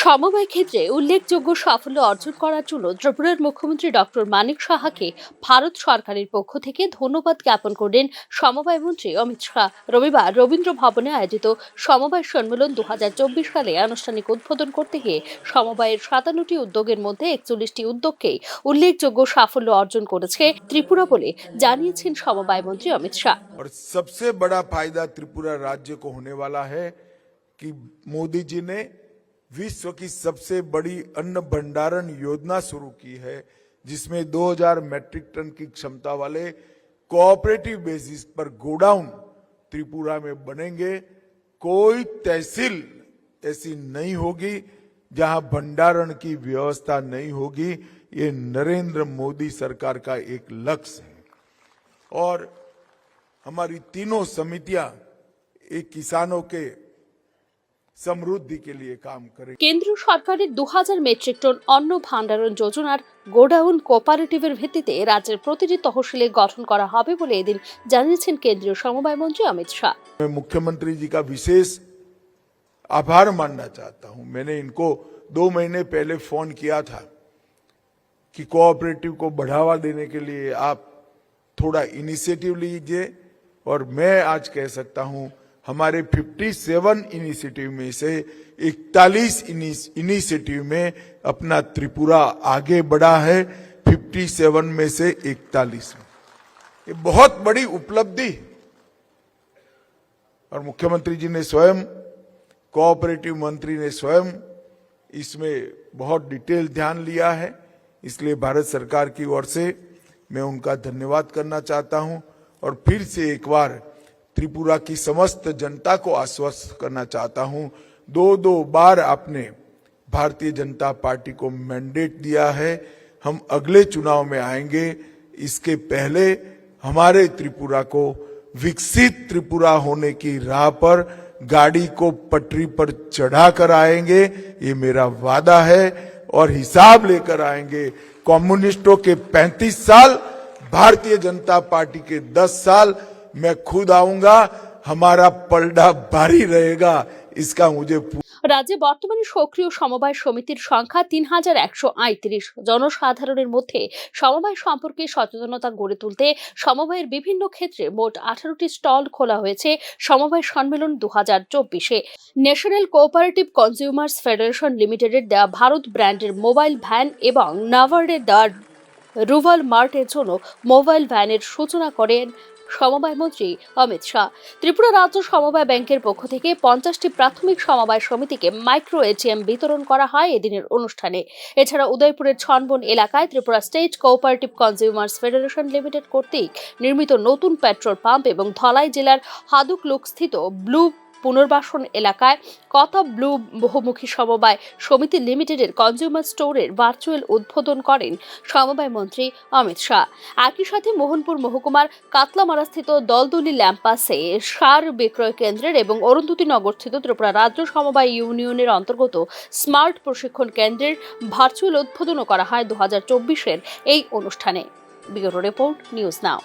সমবায় ক্ষেত্রে উল্লেখযোগ্য সাফল্য অর্জন করার জন্য ত্রিপুরার মুখ্যমন্ত্রী ডক্টর মানিক সাহাকে ভারত সরকারের পক্ষ থেকে ধন্যবাদ জ্ঞাপন করলেন সমবায় মন্ত্রী অমিত শাহ। রবিবার রবীন্দ্র ভবনে আয়োজিত সমবায় সম্মেলন 2024 সালে আনুষ্ঠানিক উদ্বোধন করতে গিয়ে সমবায়ের 57টি উদ্যোগের মধ্যে 41টি উদ্যোগকেই উল্লেখযোগ্য সাফল্য অর্জন করেছে ত্রিপুরা বলে জানিয়েছেন সমবায় মন্ত্রী অমিত শাহ। और सबसे बड़ा फायदा त्रिपुरा राज्य को होने वाला है कि मोदी जी ने विश्व की सबसे बड़ी अन्न भंडारण योजना शुरू की है, जिसमें 2000 मैट्रिक टन की क्षमता वाले कोऑपरेटिव बेसिस पर गोडाउन त्रिपुरा में बनेंगे। कोई तहसील ऐसी नहीं होगी जहां भंडारण की व्यवस्था नहीं होगी। ये नरेंद्र मोदी सरकार का एक लक्ष्य है और हमारी तीनों समितियां एक किसानों के সমৃদ্ধি के लिए काम करें। কেন্দ্রীয় সরকারের 2000 মেট্রিক টন অন্ন ভান্ডারণ যোজনার গোডাউন কোঅপারেটিভের ভিত্তিতে রাজ্যের প্রতিটি তহসিলে গঠন করা হবে বলে এদিন জানিয়েছেন কেন্দ্রীয় সমবায় মন্ত্রী অমিত শাহ। मैं मुख्यमंत्री जी का विशेष आभार मानना चाहता हूं। मैंने इनको 2 महीने पहले फोन किया था कि कोऑपरेटिव को बढ़ावा देने के लिए आप थोड़ा इनिशिएटिव लीजिए, और मैं आज कह सकता हूं हमारे 57 इनिशिएटिव में से 41 इनिशिएटिव में अपना त्रिपुरा आगे बढ़ा है। 57 में से 41 में ये बहुत बड़ी उपलब्धि, और मुख्यमंत्री जी ने स्वयं, कोऑपरेटिव मंत्री ने स्वयं इसमें बहुत डिटेल ध्यान लिया है। इसलिए भारत सरकार की ओर से मैं उनका धन्यवाद करना चाहता हूं, और फिर से एक बार त्रिपुरा की समस्त जनता को आश्वस्त करना चाहता हूं। 2 बार आपने भारतीय जनता पार्टी को मैंडेट दिया है। हम अगले चुनाव में आएंगे, इसके पहले हमारे त्रिपुरा को विकसित त्रिपुरा होने की राह पर गाड़ी को पटरी पर चढ़ा कर आएंगे, ये मेरा वादा है, और हिसाब लेकर आएंगे। कम्युनिस्टों के 35 साल, भारतीय जनता पार्टी के 10 साल, मैं खुद आऊंगा। हमारा पलड़ा भारी रहेगा, इसका मुझे। রাজ্যে বর্তমানে সক্রিয় সমবায় সমিতির সংখ্যা 3135। জনসাধারণের মধ্যে সমবায় সম্পর্কে সচেতনতা গড়ে তুলতে সমবায়ের বিভিন্ন ক্ষেত্রে মোট 18টি স্টল খোলা হয়েছে সমবায় সম্মেলন 2024-এ। ন্যাশনাল কোঅপারেটিভ কনজিউমার্স ফেডারেশন লিমিটেডের দেওয়া ভারত ব্র্যান্ডের মোবাইল ভ্যান এবং নাভার্ডের দেওয়া রুভাল মার্টের জন্য মোবাইল ভ্যানের সূচনা করেন সমবায় মন্ত্রী অমিত শাহ। ত্রিপুরা রাজ্য সমবায় ব্যাংকের পক্ষ থেকে 50টি প্রাথমিক সমবায় সমিতিকে মাইক্রো এটিএম বিতরণ করা হয় এদিনের অনুষ্ঠানে। এছাড়া উদয়পুরের ছনবন এলাকায় Tripura state cooperative consumers federation limited কর্তৃক নির্মিত নতুন পেট্রোল পাম্প এবং ধলাই জেলার হাদুকলুক স্থিত ব্লু পুনর্বাসন এলাকায় কথা ব্লু বহুমুখী সমবায় সমিতি লিমিটেডের কনজিউমার স্টোরের ভার্চুয়াল উদ্বোধন করেন সমবায় মন্ত্রী অমিত শাহ। একই সাথে মোহনপুর মহকুমার কাতলামারাস্থিত দলদুলি ল্যাম্পাসে সার বিক্রয় কেন্দ্রের এবং অরুন্ধতী নগরস্থিত ত্রিপুরা রাজ্য সমবায় ইউনিয়নের অন্তর্গত স্মার্ট প্রশিক্ষণ কেন্দ্রের ভার্চুয়াল উদ্বোধনও করা হয় 2024-এর এই অনুষ্ঠানে। Bureau report, news now.